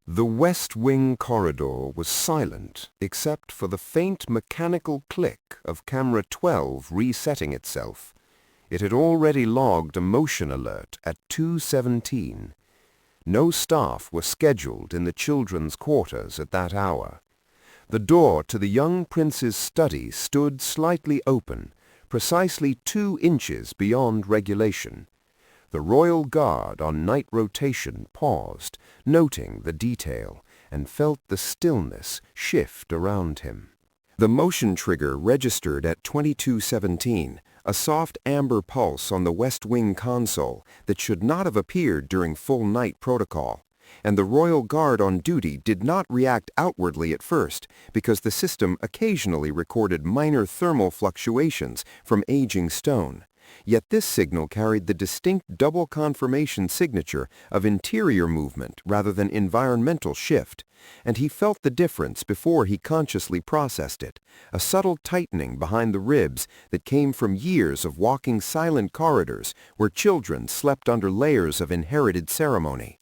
The West Wing corridor was silent except for the faint mechanical click of camera 12 resetting itself. It had already logged a motion alert at 2:17. No staff were scheduled in the children's quarters at that hour. The door to the young prince's study stood slightly open, precisely 2 inches beyond regulation. The royal guard on night rotation paused, noting the detail, and felt the stillness shift around him. The motion trigger registered at 22:17, a soft amber pulse on the West Wing console that should not have appeared during full night protocol, and the royal guard on duty did not react outwardly at first because the system occasionally recorded minor thermal fluctuations from aging stone. Yet this signal carried the distinct double confirmation signature of interior movement rather than environmental shift, and he felt the difference before he consciously processed it, a subtle tightening behind the ribs that came from years of walking silent corridors where children slept under layers of inherited ceremony.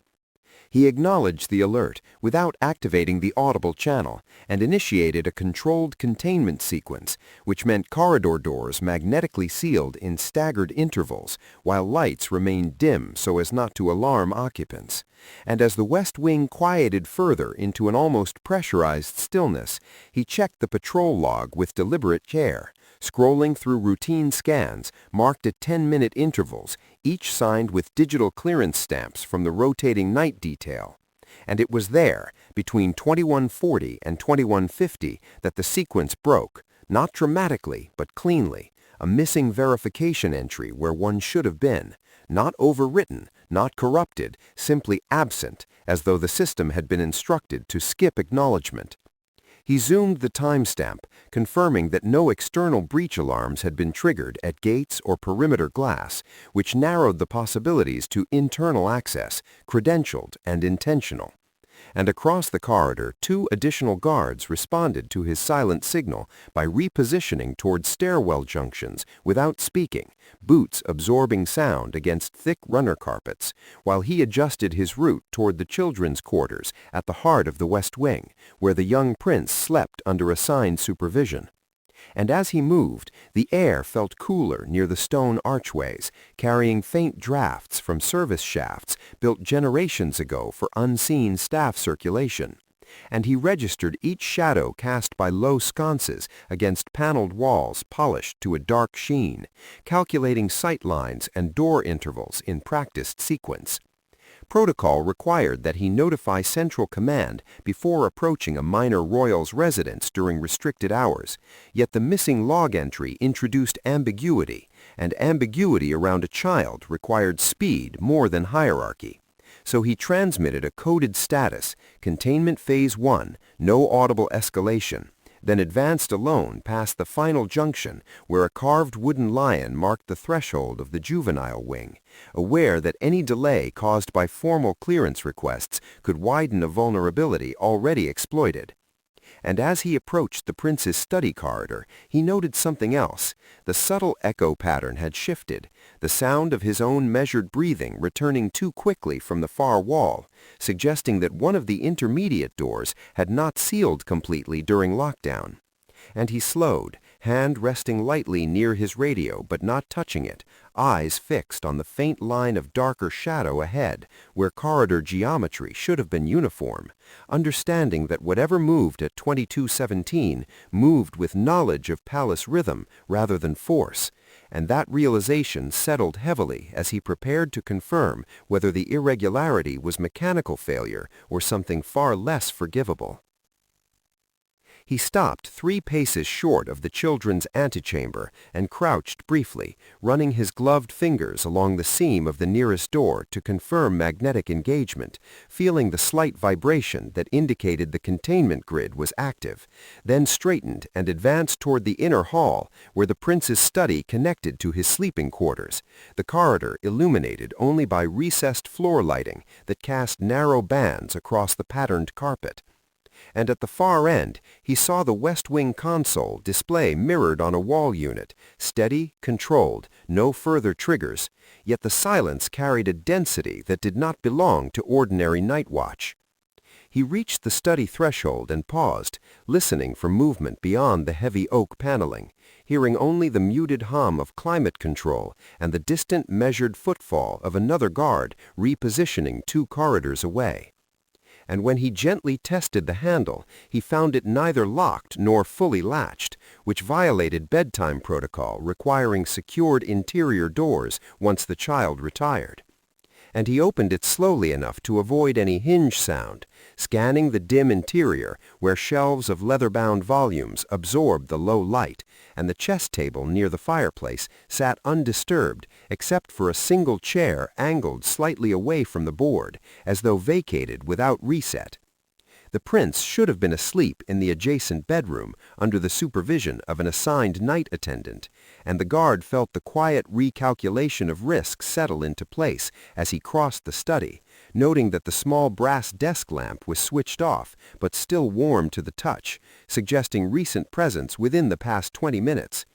He acknowledged the alert without activating the audible channel and initiated a controlled containment sequence, which meant corridor doors magnetically sealed in staggered intervals while lights remained dim so as not to alarm occupants. And as the West Wing quieted further into an almost pressurized stillness, he checked the patrol log with deliberate care, scrolling through routine scans marked at 10-minute intervals, each signed with digital clearance stamps from the rotating night detail. And it was there, between 2140 and 2150, that the sequence broke, not dramatically but cleanly, a missing verification entry where one should have been, not overwritten, not corrupted, simply absent, as though the system had been instructed to skip acknowledgement. He zoomed the timestamp, confirming that no external breach alarms had been triggered at gates or perimeter glass, which narrowed the possibilities to internal access, credentialed and intentional. And across the corridor, 2 additional guards responded to his silent signal by repositioning toward stairwell junctions without speaking, boots absorbing sound against thick runner carpets, while he adjusted his route toward the children's quarters at the heart of the West Wing, where the young prince slept under assigned supervision. And as he moved, the air felt cooler near the stone archways, carrying faint drafts from service shafts built generations ago for unseen staff circulation. And he registered each shadow cast by low sconces against paneled walls polished to a dark sheen, calculating sight lines and door intervals in practiced sequence. Protocol required that he notify Central Command before approaching a minor royal's residence during restricted hours, yet the missing log entry introduced ambiguity, and ambiguity around a child required speed more than hierarchy. So he transmitted a coded status, Containment Phase 1, no audible escalation, then advanced alone past the final junction where a carved wooden lion marked the threshold of the juvenile wing, aware that any delay caused by formal clearance requests could widen a vulnerability already exploited. And as he approached the prince's study corridor, he noted something else. The subtle echo pattern had shifted, the sound of his own measured breathing returning too quickly from the far wall, suggesting that one of the intermediate doors had not sealed completely during lockdown. And he slowed, hand resting lightly near his radio but not touching it, eyes fixed on the faint line of darker shadow ahead, where corridor geometry should have been uniform, understanding that whatever moved at 2217 moved with knowledge of palace rhythm rather than force, and that realization settled heavily as he prepared to confirm whether the irregularity was mechanical failure or something far less forgivable. He stopped 3 paces short of the children's antechamber and crouched briefly, running his gloved fingers along the seam of the nearest door to confirm magnetic engagement, feeling the slight vibration that indicated the containment grid was active, then straightened and advanced toward the inner hall where the prince's study connected to his sleeping quarters, the corridor illuminated only by recessed floor lighting that cast narrow bands across the patterned carpet. And at the far end, he saw the West Wing console display mirrored on a wall unit, steady, controlled, no further triggers, yet the silence carried a density that did not belong to ordinary night watch. He reached the study threshold and paused, listening for movement beyond the heavy oak paneling, hearing only the muted hum of climate control and the distant measured footfall of another guard repositioning 2 corridors away. And when he gently tested the handle, he found it neither locked nor fully latched, which violated bedtime protocol requiring secured interior doors once the child retired. And he opened it slowly enough to avoid any hinge sound, scanning the dim interior where shelves of leather-bound volumes absorbed the low light, and the chess table near the fireplace sat undisturbed except for a single chair angled slightly away from the board, as though vacated without reset. The prince should have been asleep in the adjacent bedroom under the supervision of an assigned night attendant, and the guard felt the quiet recalculation of risk settle into place as he crossed the study, noting that the small brass desk lamp was switched off but still warm to the touch, suggesting recent presence within the past 20 minutes.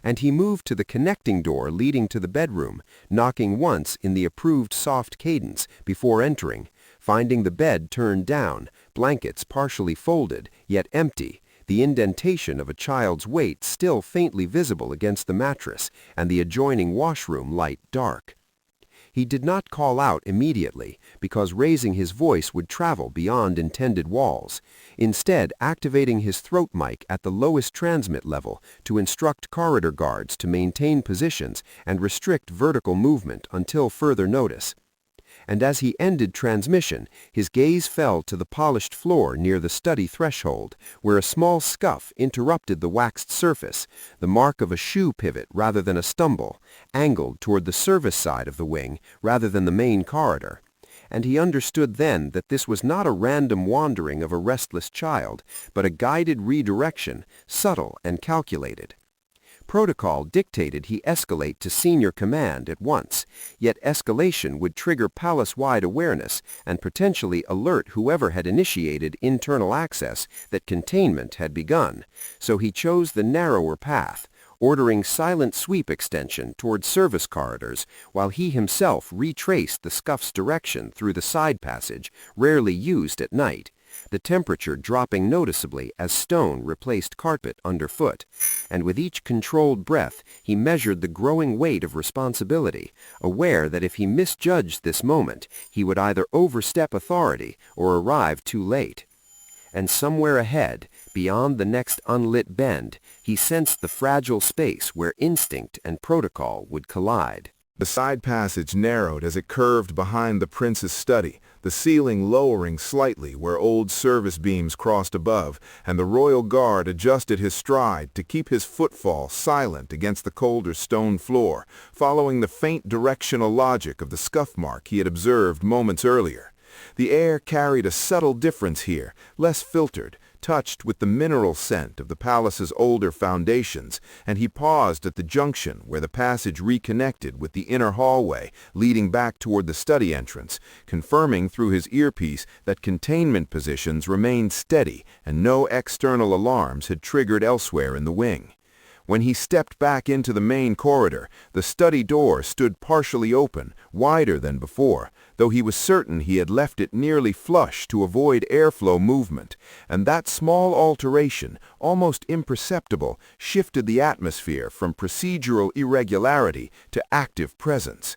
And he moved to the connecting door leading to the bedroom, knocking once in the approved soft cadence before entering, finding the bed turned down, blankets partially folded, yet empty, the indentation of a child's weight still faintly visible against the mattress, and the adjoining washroom light dark. He did not call out immediately, because raising his voice would travel beyond intended walls, instead activating his throat mic at the lowest transmit level to instruct corridor guards to maintain positions and restrict vertical movement until further notice. And as he ended transmission, his gaze fell to the polished floor near the study threshold, where a small scuff interrupted the waxed surface, the mark of a shoe pivot rather than a stumble, angled toward the service side of the wing rather than the main corridor. And he understood then that this was not a random wandering of a restless child, but a guided redirection, subtle and calculated. Protocol dictated he escalate to senior command at once, yet escalation would trigger palace-wide awareness and potentially alert whoever had initiated internal access that containment had begun, so he chose the narrower path, ordering silent sweep extension toward service corridors while he himself retraced the scuff's direction through the side passage, rarely used at night, the temperature dropping noticeably as stone replaced carpet underfoot, and with each controlled breath he measured the growing weight of responsibility, aware that if he misjudged this moment, he would either overstep authority or arrive too late. And somewhere ahead, beyond the next unlit bend, he sensed the fragile space where instinct and protocol would collide. The side passage narrowed as it curved behind the prince's study, the ceiling lowering slightly where old service beams crossed above, and the royal guard adjusted his stride to keep his footfall silent against the colder stone floor, following the faint directional logic of the scuff mark he had observed moments earlier. The air carried a subtle difference here, less filtered, touched with the mineral scent of the palace's older foundations, and he paused at the junction where the passage reconnected with the inner hallway leading back toward the study entrance, confirming through his earpiece that containment positions remained steady and no external alarms had triggered elsewhere in the wing. When he stepped back into the main corridor, the study door stood partially open, wider than before, though he was certain he had left it nearly flush to avoid airflow movement, and that small alteration, almost imperceptible, shifted the atmosphere from procedural irregularity to active presence.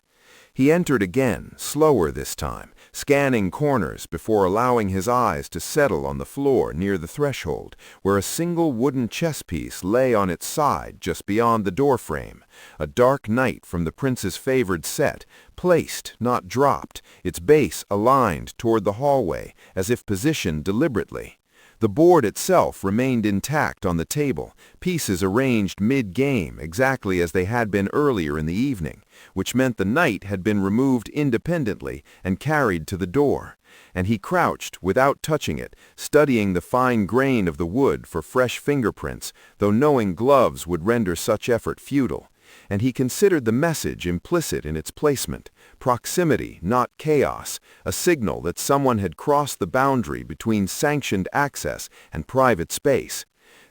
He entered again, slower this time, scanning corners before allowing his eyes to settle on the floor near the threshold, where a single wooden chess piece lay on its side just beyond the doorframe, a dark knight from the prince's favored set, placed, not dropped, its base aligned toward the hallway, as if positioned deliberately. The board itself remained intact on the table, pieces arranged mid-game exactly as they had been earlier in the evening, which meant the knight had been removed independently and carried to the door, and he crouched without touching it, studying the fine grain of the wood for fresh fingerprints, though knowing gloves would render such effort futile. And he considered the message implicit in its placement, proximity, not chaos, a signal that someone had crossed the boundary between sanctioned access and private space.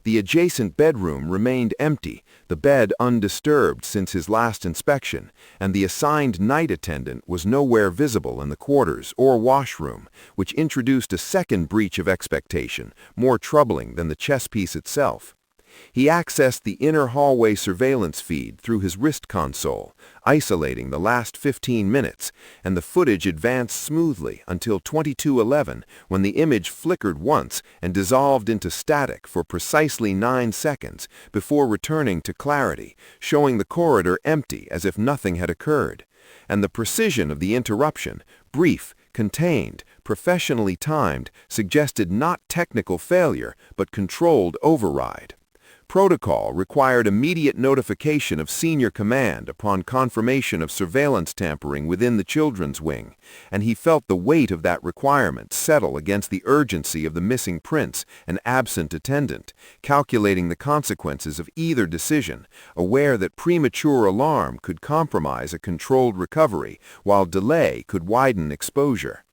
The adjacent bedroom remained empty, the bed undisturbed since his last inspection, and the assigned night attendant was nowhere visible in the quarters or washroom, which introduced a second breach of expectation, more troubling than the chess piece itself. He accessed the inner hallway surveillance feed through his wrist console, isolating the last 15 minutes, and the footage advanced smoothly until 22:11, when the image flickered once and dissolved into static for precisely 9 seconds before returning to clarity, showing the corridor empty as if nothing had occurred. And the precision of the interruption, brief, contained, professionally timed, suggested not technical failure but controlled override. Protocol required immediate notification of senior command upon confirmation of surveillance tampering within the children's wing, and he felt the weight of that requirement settle against the urgency of the missing prince and absent attendant, calculating the consequences of either decision, aware that premature alarm could compromise a controlled recovery, while delay could widen exposure.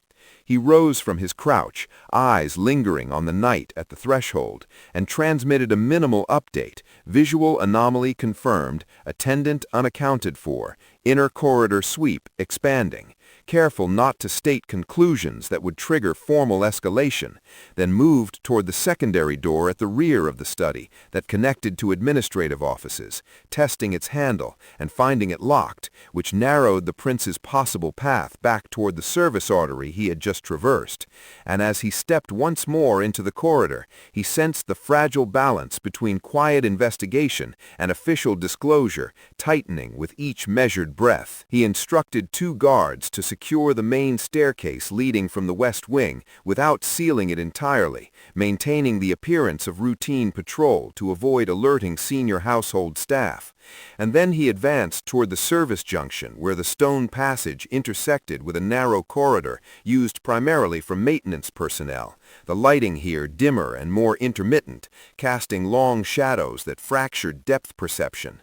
He rose from his crouch, eyes lingering on the night at the threshold, and transmitted a minimal update, visual anomaly confirmed, attendant unaccounted for, inner corridor sweep expanding, careful not to state conclusions that would trigger formal escalation, then moved toward the secondary door at the rear of the study that connected to administrative offices, testing its handle and finding it locked, which narrowed the prince's possible path back toward the service artery he had just traversed. And as he stepped once more into the corridor, he sensed the fragile balance between quiet investigation and official disclosure tightening with each measured breath. He instructed 2 guards to secure the main staircase leading from the West Wing without sealing it entirely, maintaining the appearance of routine patrol to avoid alerting senior household staff. And then he advanced toward the service junction where the stone passage intersected with a narrow corridor used primarily for maintenance personnel, the lighting here dimmer and more intermittent, casting long shadows that fractured depth perception.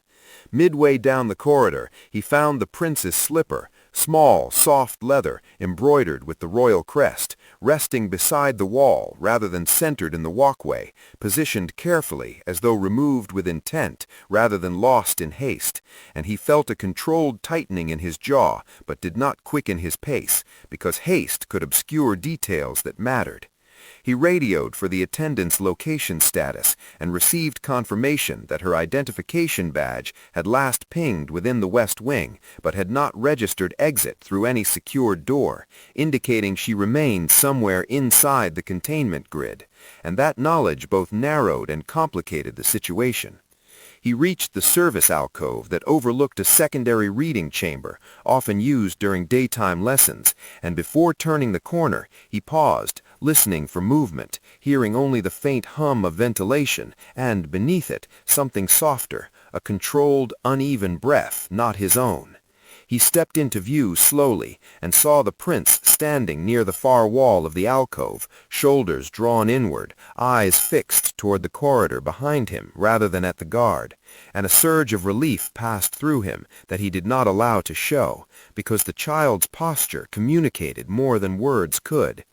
Midway down the corridor, he found the prince's slipper, small, soft leather, embroidered with the royal crest, resting beside the wall rather than centered in the walkway, positioned carefully as though removed with intent rather than lost in haste, and he felt a controlled tightening in his jaw but did not quicken his pace, because haste could obscure details that mattered. He radioed for the attendant's location status and received confirmation that her identification badge had last pinged within the West Wing but had not registered exit through any secured door, indicating she remained somewhere inside the containment grid, and that knowledge both narrowed and complicated the situation. He reached the service alcove that overlooked a secondary reading chamber, often used during daytime lessons, and before turning the corner, he paused, listening for movement, hearing only the faint hum of ventilation, and, beneath it, something softer, a controlled, uneven breath not his own. He stepped into view slowly and saw the prince standing near the far wall of the alcove, shoulders drawn inward, eyes fixed toward the corridor behind him rather than at the guard, and a surge of relief passed through him that he did not allow to show, because the child's posture communicated more than words could.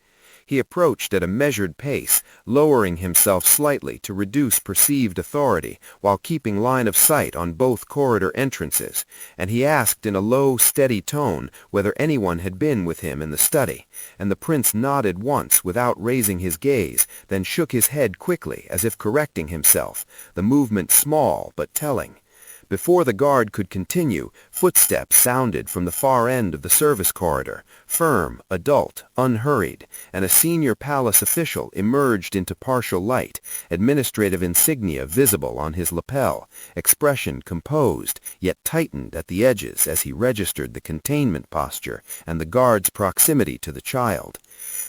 He approached at a measured pace, lowering himself slightly to reduce perceived authority while keeping line of sight on both corridor entrances, and he asked in a low, steady tone whether anyone had been with him in the study, and the prince nodded once without raising his gaze, then shook his head quickly as if correcting himself, the movement small but telling. Before the guard could continue, footsteps sounded from the far end of the service corridor, firm, adult, unhurried, and a senior palace official emerged into partial light, administrative insignia visible on his lapel, expression composed, yet tightened at the edges as he registered the containment posture and the guard's proximity to the child.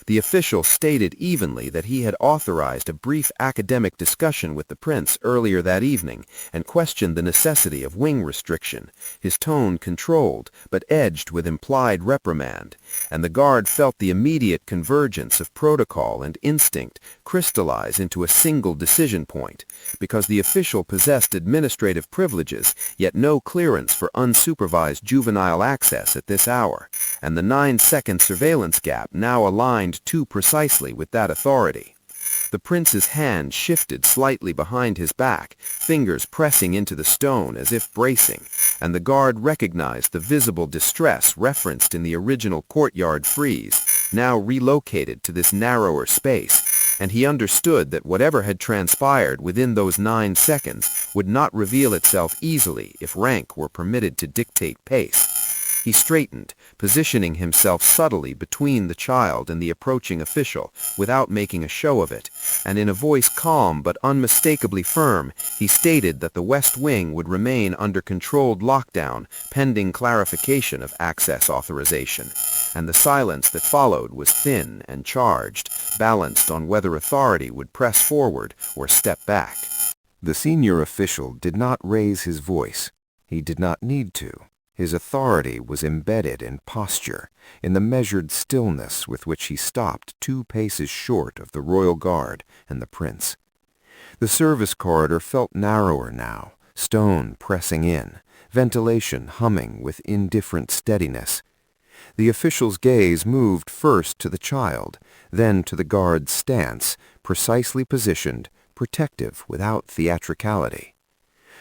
The official stated evenly that he had authorized a brief academic discussion with the prince earlier that evening and questioned the necessity of wing restriction, his tone controlled but edged with implied reprimand, and the guard felt the immediate convergence of protocol and instinct crystallize into a single decision point, because the official possessed administrative privileges yet no clearance for unsupervised juvenile access at this hour, and the 9-second surveillance gap now aligned too precisely with that authority. The prince's hand shifted slightly behind his back, fingers pressing into the stone as if bracing, and the guard recognized the visible distress referenced in the original courtyard frieze, now relocated to this narrower space, and he understood that whatever had transpired within those 9 seconds would not reveal itself easily if rank were permitted to dictate pace. He straightened, positioning himself subtly between the child and the approaching official, without making a show of it, and in a voice calm but unmistakably firm, he stated that the West Wing would remain under controlled lockdown pending clarification of access authorization, and the silence that followed was thin and charged, balanced on whether authority would press forward or step back. The senior official did not raise his voice. He did not need to. His authority was embedded in posture, in the measured stillness with which he stopped 2 paces short of the royal guard and the prince. The service corridor felt narrower now, stone pressing in, ventilation humming with indifferent steadiness. The official's gaze moved first to the child, then to the guard's stance, precisely positioned, protective without theatricality.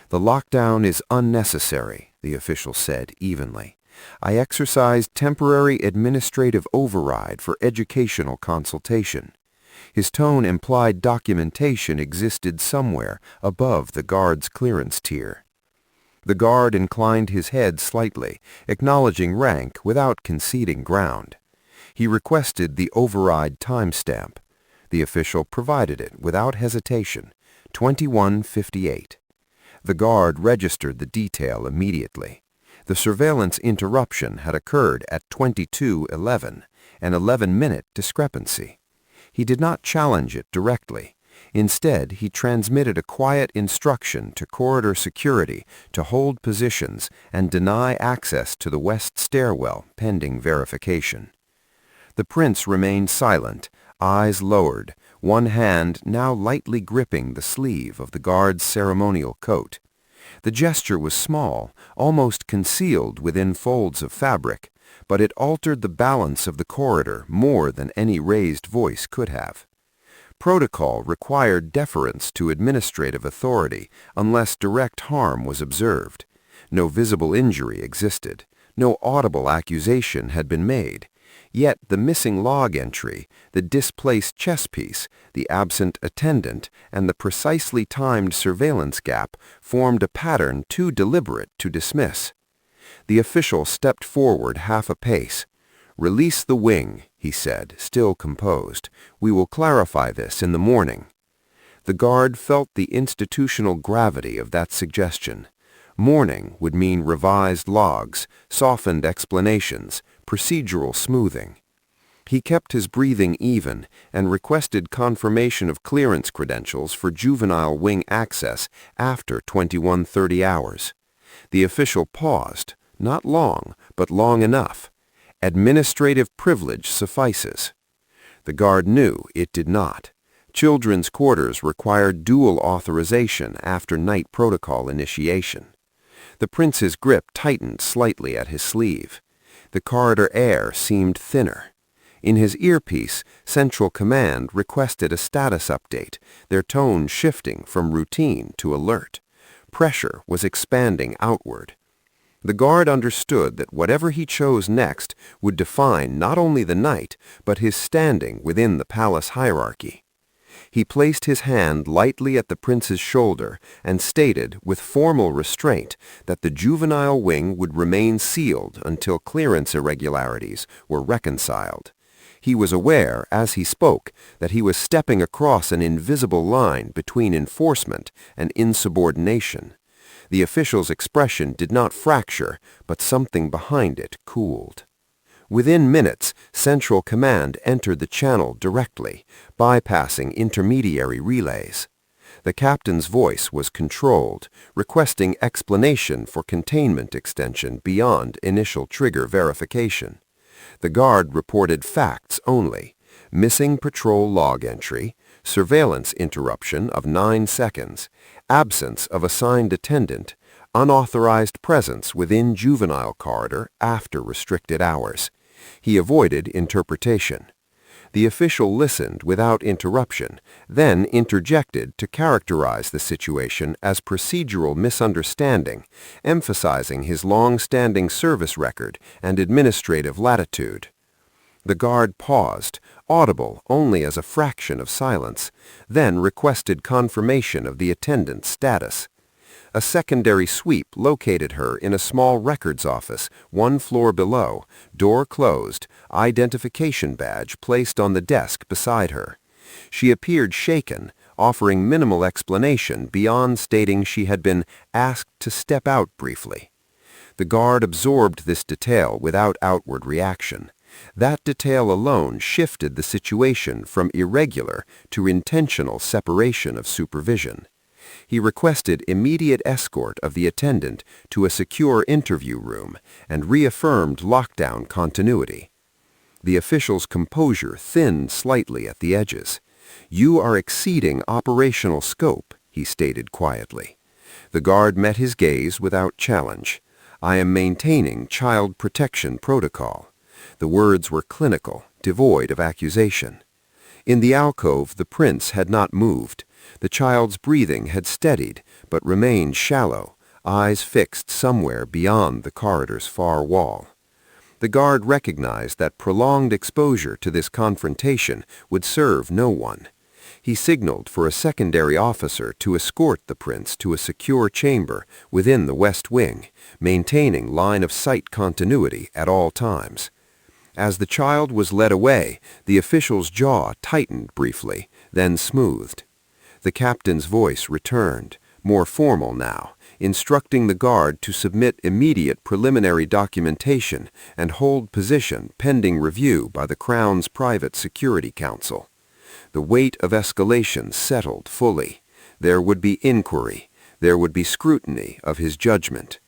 "The lockdown is unnecessary," the official said evenly. "I exercised temporary administrative override for educational consultation." His tone implied documentation existed somewhere above the guard's clearance tier. The guard inclined his head slightly, acknowledging rank without conceding ground. He requested the override timestamp. The official provided it without hesitation, 21:58. The guard registered the detail immediately. The surveillance interruption had occurred at 22:11, an 11-minute discrepancy. He did not challenge it directly. Instead, he transmitted a quiet instruction to corridor security to hold positions and deny access to the west stairwell pending verification. The prince remained silent, eyes lowered, one hand now lightly gripping the sleeve of the guard's ceremonial coat. The gesture was small, almost concealed within folds of fabric, but it altered the balance of the corridor more than any raised voice could have. Protocol required deference to administrative authority unless direct harm was observed. No visible injury existed. No audible accusation had been made. Yet the missing log entry, the displaced chess piece, the absent attendant, and the precisely timed surveillance gap formed a pattern too deliberate to dismiss. The official stepped forward half a pace. "Release the wing," he said, still composed. "We will clarify this in the morning." The guard felt the institutional gravity of that suggestion. Morning would mean revised logs, softened explanations, procedural smoothing. He kept his breathing even and requested confirmation of clearance credentials for juvenile wing access after 21:30 hours. The official paused, not long, but long enough. Administrative privilege suffices. The guard knew it did not. Children's quarters required dual authorization after night protocol initiation. The prince's grip tightened slightly at his sleeve. The corridor air seemed thinner. In his earpiece, Central Command requested a status update, their tone shifting from routine to alert. Pressure was expanding outward. The guard understood that whatever he chose next would define not only the night, but his standing within the palace hierarchy. He placed his hand lightly at the prince's shoulder and stated with formal restraint that the juvenile wing would remain sealed until clearance irregularities were reconciled. He was aware, as he spoke, that he was stepping across an invisible line between enforcement and insubordination. The official's expression did not fracture, but something behind it cooled. Within minutes, Central Command entered the channel directly, bypassing intermediary relays. The captain's voice was controlled, requesting explanation for containment extension beyond initial trigger verification. The guard reported facts only: missing patrol log entry, surveillance interruption of 9 seconds, absence of assigned attendant, unauthorized presence within juvenile corridor after restricted hours. He avoided interpretation. The official listened without interruption, then interjected to characterize the situation as procedural misunderstanding, emphasizing his long-standing service record and administrative latitude. The guard paused, audible only as a fraction of silence, then requested confirmation of the attendant's status. A secondary sweep located her in a small records office, one floor below, door closed, identification badge placed on the desk beside her. She appeared shaken, offering minimal explanation beyond stating she had been asked to step out briefly. The guard absorbed this detail without outward reaction. That detail alone shifted the situation from irregular to intentional separation of supervision. He requested immediate escort of the attendant to a secure interview room and reaffirmed lockdown continuity. The official's composure thinned slightly at the edges. "You are exceeding operational scope," he stated quietly. The guard met his gaze without challenge. "I am maintaining child protection protocol." The words were clinical, devoid of accusation. In the alcove, the prince had not moved. The child's breathing had steadied, but remained shallow, eyes fixed somewhere beyond the corridor's far wall. The guard recognized that prolonged exposure to this confrontation would serve no one. He signaled for a secondary officer to escort the prince to a secure chamber within the West Wing, maintaining line-of-sight continuity at all times. As the child was led away, the official's jaw tightened briefly, then smoothed. The captain's voice returned, more formal now, instructing the guard to submit immediate preliminary documentation and hold position pending review by the Crown's Private Security Council. The weight of escalation settled fully. There would be inquiry. There would be scrutiny of his judgment.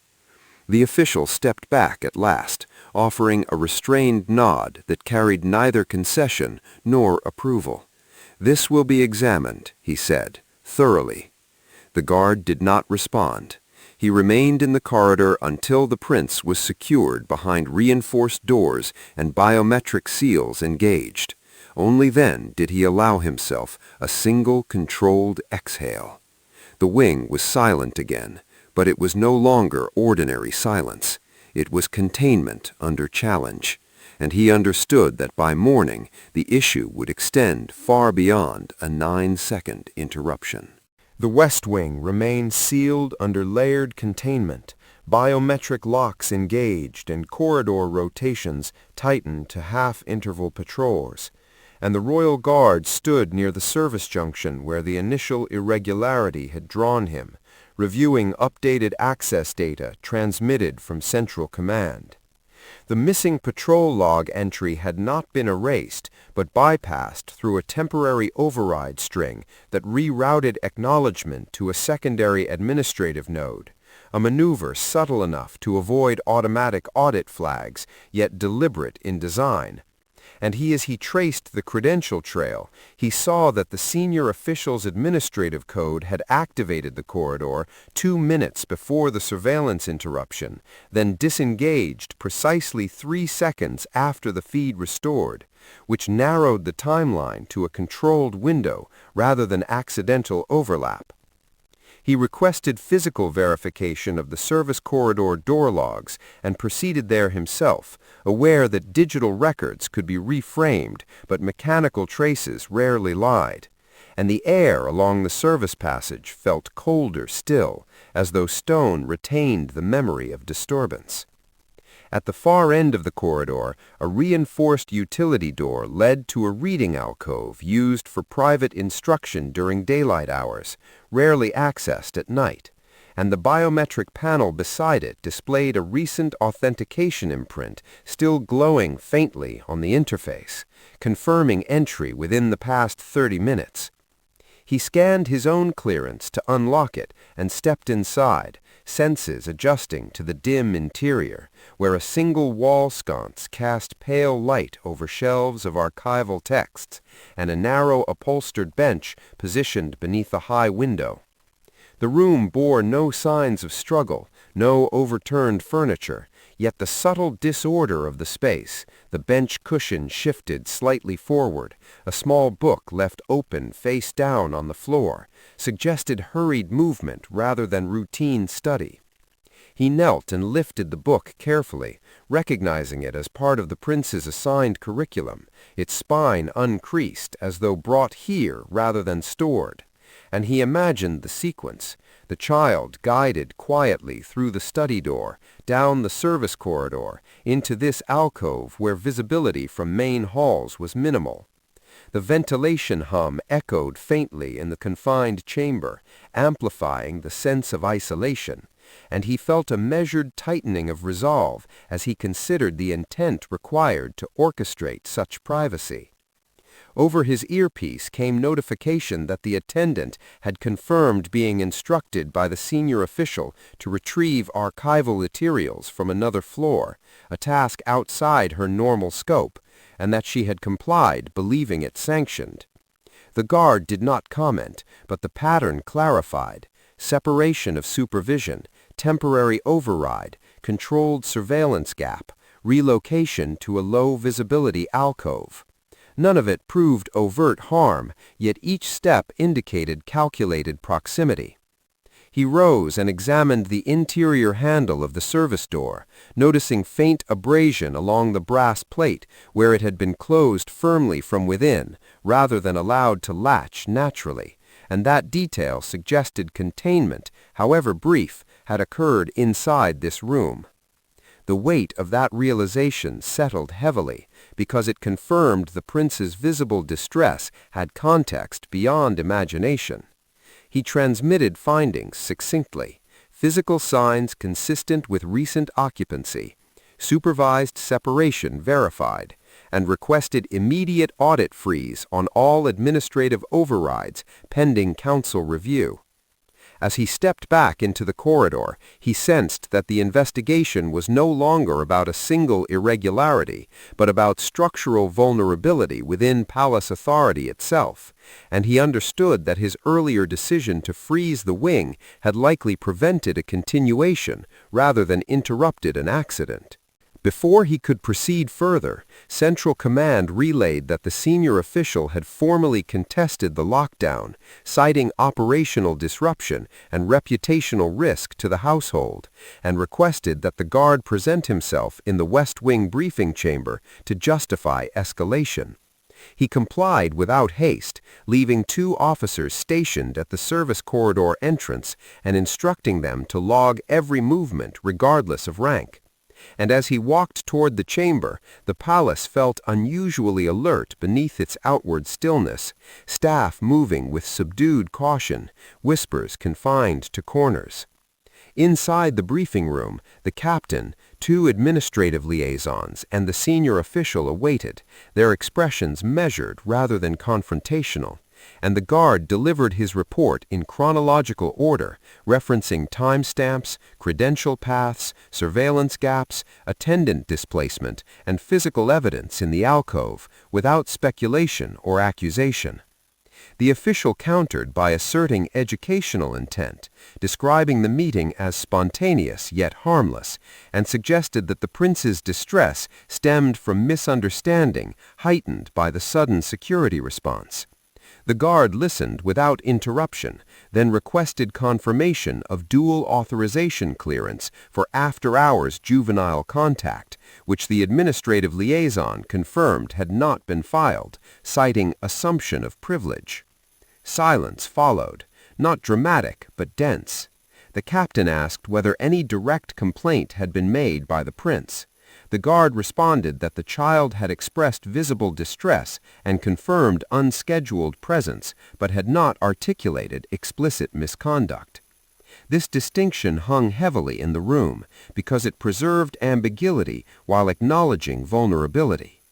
The official stepped back at last, offering a restrained nod that carried neither concession nor approval. "This will be examined," he said, "thoroughly." The guard did not respond. He remained in the corridor until the prince was secured behind reinforced doors and biometric seals engaged. Only then did he allow himself a single controlled exhale. The wing was silent again, but it was no longer ordinary silence. It was containment under challenge, and he understood that by morning the issue would extend far beyond a 9-second interruption. The West Wing remained sealed under layered containment, biometric locks engaged and corridor rotations tightened to half-interval patrols, and the Royal Guard stood near the service junction where the initial irregularity had drawn him, reviewing updated access data transmitted from Central Command. The missing patrol log entry had not been erased, but bypassed through a temporary override string that rerouted acknowledgement to a secondary administrative node, a maneuver subtle enough to avoid automatic audit flags, yet deliberate in design. And as he traced the credential trail, he saw that the senior official's administrative code had activated the corridor 2 minutes before the surveillance interruption, then disengaged precisely 3 seconds after the feed restored, which narrowed the timeline to a controlled window rather than accidental overlap. He requested physical verification of the service corridor door logs and proceeded there himself, aware that digital records could be reframed, but mechanical traces rarely lied. And the air along the service passage felt colder still, as though stone retained the memory of disturbance. At the far end of the corridor, a reinforced utility door led to a reading alcove used for private instruction during daylight hours, rarely accessed at night, and the biometric panel beside it displayed a recent authentication imprint still glowing faintly on the interface, confirming entry within the past 30 minutes. He scanned his own clearance to unlock it and stepped inside, senses adjusting to the dim interior, where a single wall sconce cast pale light over shelves of archival texts and a narrow upholstered bench positioned beneath a high window. The room bore no signs of struggle, no overturned furniture, Yet the subtle disorder of the space, the bench cushion shifted slightly forward, a small book left open face down on the floor, suggested hurried movement rather than routine study. He knelt and lifted the book carefully, recognizing it as part of the prince's assigned curriculum, its spine uncreased as though brought here rather than stored. And he imagined the sequence, the child guided quietly through the study door, down the service corridor, into this alcove where visibility from main halls was minimal. The ventilation hum echoed faintly in the confined chamber, amplifying the sense of isolation, and he felt a measured tightening of resolve as he considered the intent required to orchestrate such privacy. Over his earpiece came notification that the attendant had confirmed being instructed by the senior official to retrieve archival materials from another floor, a task outside her normal scope, and that she had complied, believing it sanctioned. The guard did not comment, but the pattern clarified: separation of supervision, temporary override, controlled surveillance gap, relocation to a low-visibility alcove. None of it proved overt harm, yet each step indicated calculated proximity. He rose and examined the interior handle of the service door, noticing faint abrasion along the brass plate where it had been closed firmly from within, rather than allowed to latch naturally, and that detail suggested containment, however brief, had occurred inside this room. The weight of that realization settled heavily, because it confirmed the prince's visible distress had context beyond imagination. He transmitted findings succinctly: physical signs consistent with recent occupancy, supervised separation verified, and requested immediate audit freeze on all administrative overrides pending council review. As he stepped back into the corridor, he sensed that the investigation was no longer about a single irregularity, but about structural vulnerability within palace authority itself, and he understood that his earlier decision to freeze the wing had likely prevented a continuation rather than interrupted an accident. Before he could proceed further, Central Command relayed that the senior official had formally contested the lockdown, citing operational disruption and reputational risk to the household, and requested that the guard present himself in the West Wing briefing chamber to justify escalation. He complied without haste, leaving 2 officers stationed at the service corridor entrance and instructing them to log every movement regardless of rank. And as he walked toward the chamber, the palace felt unusually alert beneath its outward stillness, staff moving with subdued caution, whispers confined to corners. Inside the briefing room, the captain, 2 administrative liaisons, and the senior official awaited, their expressions measured rather than confrontational, and the guard delivered his report in chronological order, referencing timestamps, credential paths, surveillance gaps, attendant displacement, and physical evidence in the alcove, without speculation or accusation. The official countered by asserting educational intent, describing the meeting as spontaneous yet harmless, and suggested that the prince's distress stemmed from misunderstanding heightened by the sudden security response. The guard listened without interruption, then requested confirmation of dual authorization clearance for after-hours juvenile contact, which the administrative liaison confirmed had not been filed, citing assumption of privilege. Silence followed, not dramatic but dense. The captain asked whether any direct complaint had been made by the prince. The guard responded that the child had expressed visible distress and confirmed unscheduled presence, but had not articulated explicit misconduct. This distinction hung heavily in the room because it preserved ambiguity while acknowledging vulnerability.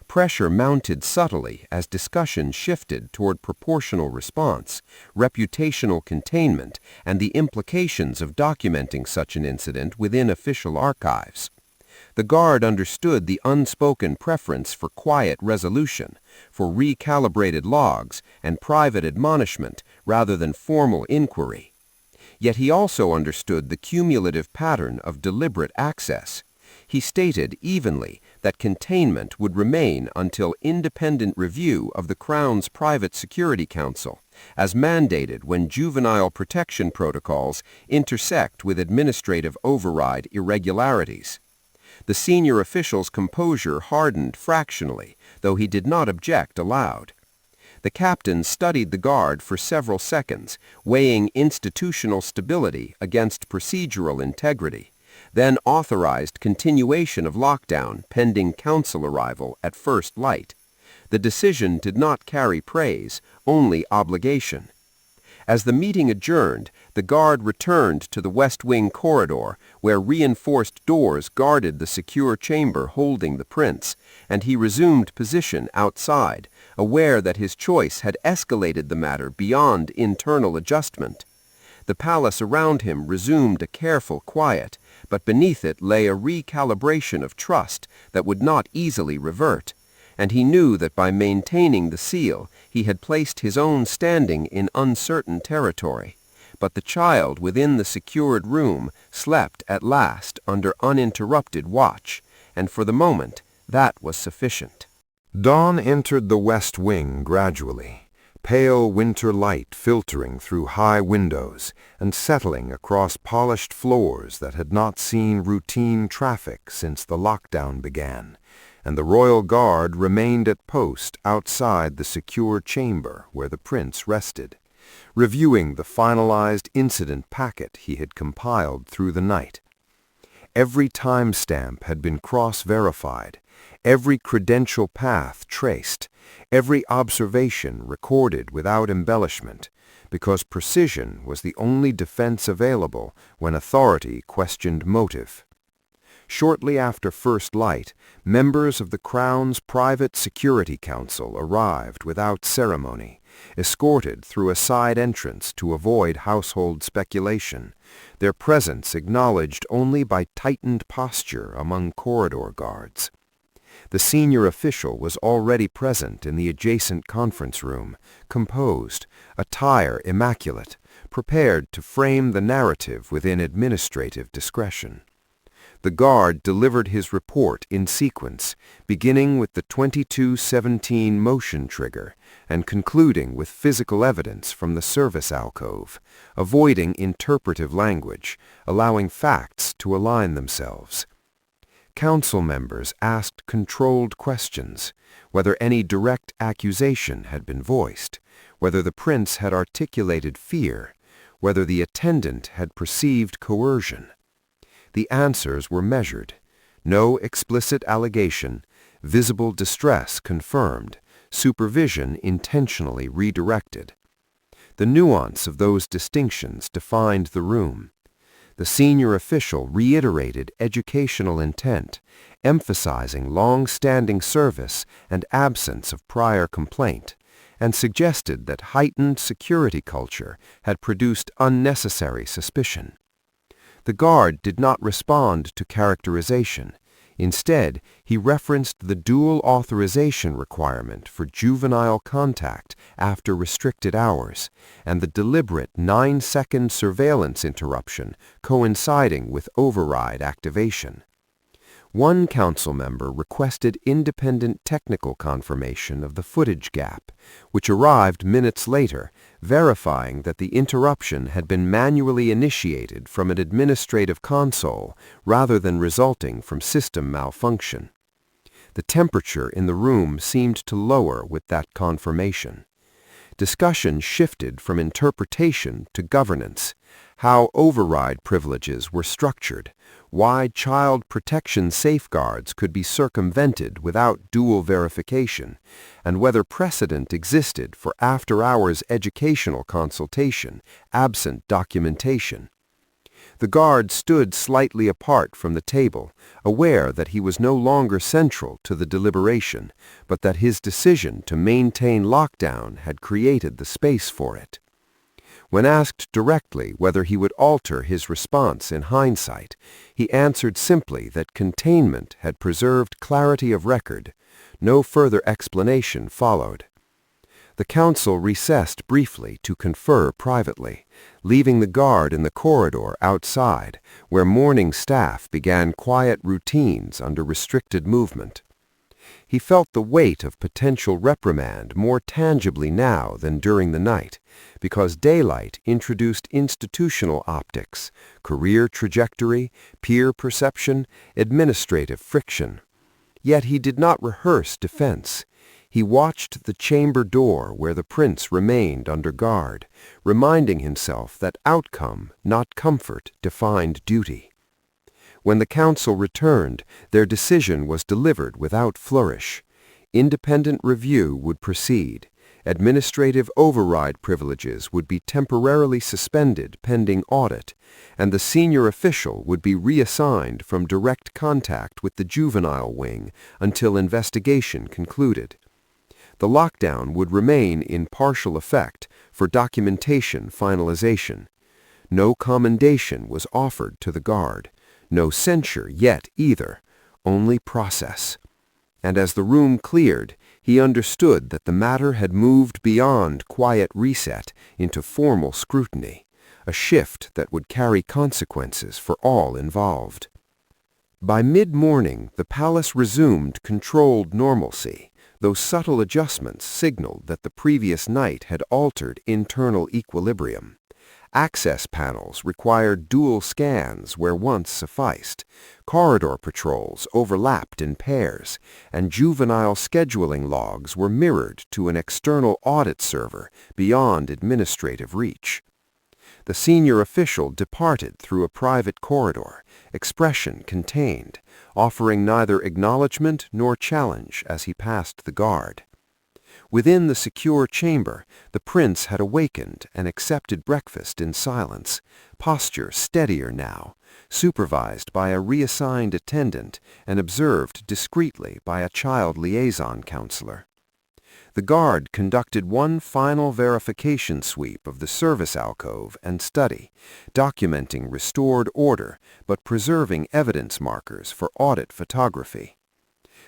Pressure mounted subtly as discussion shifted toward proportional response, reputational containment, and the implications of documenting such an incident within official archives. The guard understood the unspoken preference for quiet resolution, for recalibrated logs and private admonishment rather than formal inquiry. Yet he also understood the cumulative pattern of deliberate access. He stated evenly that containment would remain until independent review of the Crown's Private Security Council, as mandated when juvenile protection protocols intersect with administrative override irregularities. The senior official's composure hardened fractionally, though he did not object aloud. The captain studied the guard for several seconds, weighing institutional stability against procedural integrity, then authorized continuation of lockdown pending council arrival at first light. The decision did not carry praise, only obligation. As the meeting adjourned, the guard returned to the West Wing corridor, where reinforced doors guarded the secure chamber holding the prince, and he resumed position outside, aware that his choice had escalated the matter beyond internal adjustment. The palace around him resumed a careful quiet, but beneath it lay a recalibration of trust that would not easily revert, and he knew that by maintaining the seal he had placed his own standing in uncertain territory. But the child within the secured room slept at last under uninterrupted watch, and for the moment that was sufficient. Dawn entered the West Wing gradually, pale winter light filtering through high windows and settling across polished floors that had not seen routine traffic since the lockdown began, and the royal guard remained at post outside the secure chamber where the prince rested, reviewing the finalized incident packet he had compiled through the night. Every timestamp had been cross-verified, every credential path traced, every observation recorded without embellishment, because precision was the only defense available when authority questioned motive. Shortly after first light, members of the Crown's Private Security Council arrived without ceremony, escorted through a side entrance to avoid household speculation, their presence acknowledged only by tightened posture among corridor guards. The senior official was already present in the adjacent conference room, composed, attire immaculate, prepared to frame the narrative within administrative discretion. The guard delivered his report in sequence, beginning with the 2217 motion trigger and concluding with physical evidence from the service alcove, avoiding interpretive language, allowing facts to align themselves. Council members asked controlled questions, whether any direct accusation had been voiced, whether the prince had articulated fear, whether the attendant had perceived coercion. The answers were measured. No explicit allegation, visible distress confirmed, supervision intentionally redirected. The nuance of those distinctions defined the room. The senior official reiterated educational intent, emphasizing long-standing service and absence of prior complaint, and suggested that heightened security culture had produced unnecessary suspicion. The guard did not respond to characterization. Instead, he referenced the dual authorization requirement for juvenile contact after restricted hours and the deliberate 9-second surveillance interruption coinciding with override activation. One council member requested independent technical confirmation of the footage gap, which arrived minutes later, verifying that the interruption had been manually initiated from an administrative console rather than resulting from system malfunction. The temperature in the room seemed to lower with that confirmation. Discussion shifted from interpretation to governance, how override privileges were structured, why child protection safeguards could be circumvented without dual verification, and whether precedent existed for after-hours educational consultation, absent documentation. The guard stood slightly apart from the table, aware that he was no longer central to the deliberation, but that his decision to maintain lockdown had created the space for it. When asked directly whether he would alter his response in hindsight, he answered simply that containment had preserved clarity of record. No further explanation followed. The council recessed briefly to confer privately, leaving the guard in the corridor outside, where morning staff began quiet routines under restricted movement. He felt the weight of potential reprimand more tangibly now than during the night, because daylight introduced institutional optics, career trajectory, peer perception, administrative friction. Yet he did not rehearse defense. He watched the chamber door where the prince remained under guard, reminding himself that outcome, not comfort, defined duty. When the council returned, their decision was delivered without flourish. Independent review would proceed. Administrative override privileges would be temporarily suspended pending audit, and the senior official would be reassigned from direct contact with the juvenile wing until investigation concluded. The lockdown would remain in partial effect for documentation finalization. No commendation was offered to the guard. No censure yet either, only process. And as the room cleared, he understood that the matter had moved beyond quiet reset into formal scrutiny, a shift that would carry consequences for all involved. By mid-morning, the palace resumed controlled normalcy, though subtle adjustments signaled that the previous night had altered internal equilibrium. Access panels required dual scans where once sufficed, corridor patrols overlapped in pairs, and juvenile scheduling logs were mirrored to an external audit server beyond administrative reach. The senior official departed through a private corridor, expression contained, offering neither acknowledgment nor challenge as he passed the guard. Within the secure chamber, the prince had awakened and accepted breakfast in silence, posture steadier now, supervised by a reassigned attendant and observed discreetly by a child liaison counselor. The guard conducted one final verification sweep of the service alcove and study, documenting restored order but preserving evidence markers for audit photography.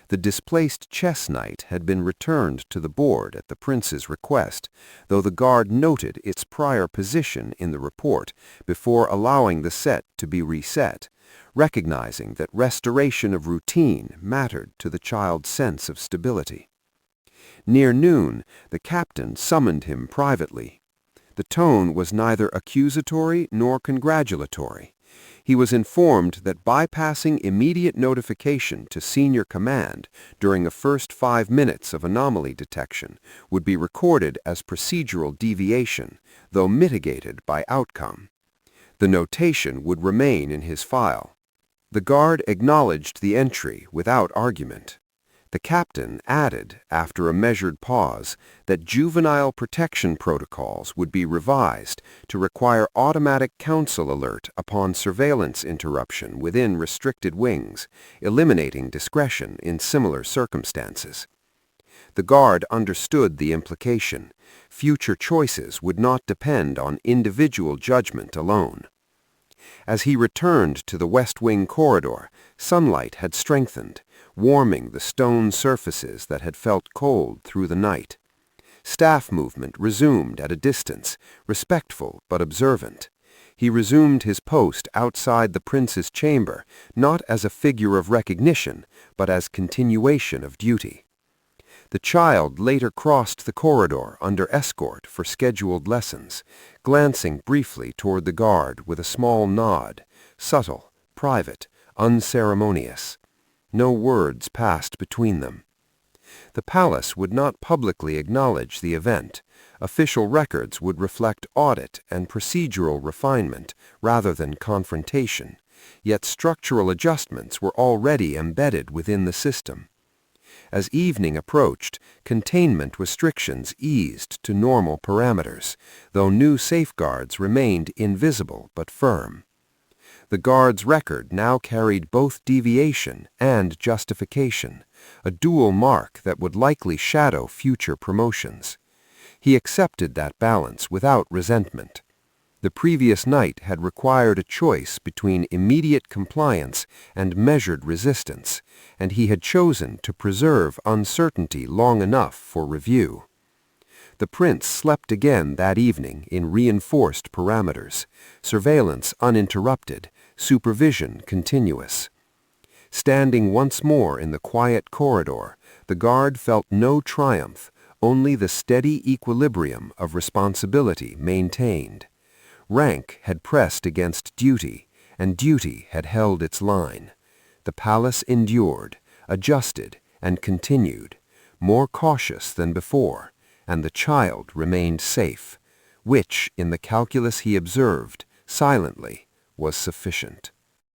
The displaced chess knight had been returned to the board at the prince's request, though the guard noted its prior position in the report before allowing the set to be reset, recognizing that restoration of routine mattered to the child's sense of stability. Near noon, the captain summoned him privately. The tone was neither accusatory nor congratulatory. He was informed that bypassing immediate notification to senior command during the first 5 minutes of anomaly detection would be recorded as procedural deviation, though mitigated by outcome. The notation would remain in his file. The guard acknowledged the entry without argument. The captain added, after a measured pause, that juvenile protection protocols would be revised to require automatic council alert upon surveillance interruption within restricted wings, eliminating discretion in similar circumstances. The guard understood the implication. Future choices would not depend on individual judgment alone. As he returned to the West Wing corridor, sunlight had strengthened, warming the stone surfaces that had felt cold through the night. Staff movement resumed at a distance, respectful but observant. He resumed his post outside the prince's chamber, not as a figure of recognition, but as continuation of duty. The child later crossed the corridor under escort for scheduled lessons, glancing briefly toward the guard with a small nod, subtle, private, unceremonious. No words passed between them. The palace would not publicly acknowledge the event. Official records would reflect audit and procedural refinement rather than confrontation, yet structural adjustments were already embedded within the system. As evening approached, containment restrictions eased to normal parameters, though new safeguards remained invisible but firm. The guard's record now carried both deviation and justification, a dual mark that would likely shadow future promotions. He accepted that balance without resentment. The previous night had required a choice between immediate compliance and measured resistance, and he had chosen to preserve uncertainty long enough for review. The prince slept again that evening in reinforced parameters, surveillance uninterrupted, supervision continuous. Standing once more in the quiet corridor, the guard felt no triumph, only the steady equilibrium of responsibility maintained. Rank had pressed against duty, and duty had held its line. The palace endured, adjusted, and continued, more cautious than before, and the child remained safe, which, in the calculus he observed, silently, was sufficient.